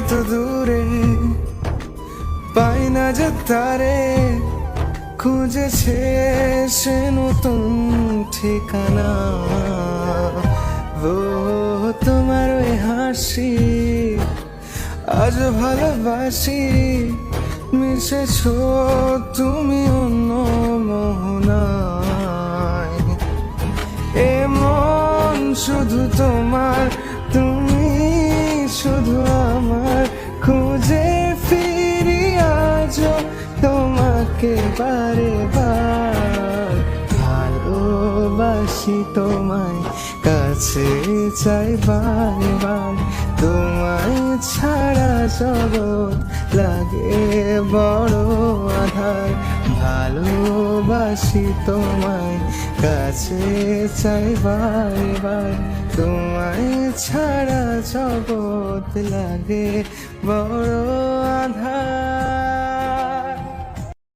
এত দূরে পাই না যে তারে, খুঁজেছে সে নতুন ঠিকানা। ও তোমার ওই হাসি আজ ভালোবাসি, মিশেছ তুমি অন্য মোহনায়। এমন শুধু তোমার, তুমি শুধু আমার, খুঁজে ফিরি আজ তোমাকে বারে বার। ভালোবাসি তোমায়, কাছে চাই বারে বার, তোমায় ছাড়া জগৎ লাগে বড় আধার। ভালোবাসি তোমায়, কাছে চাই বারে বার, তোমায় ছাড়া জগৎ লাগে বড়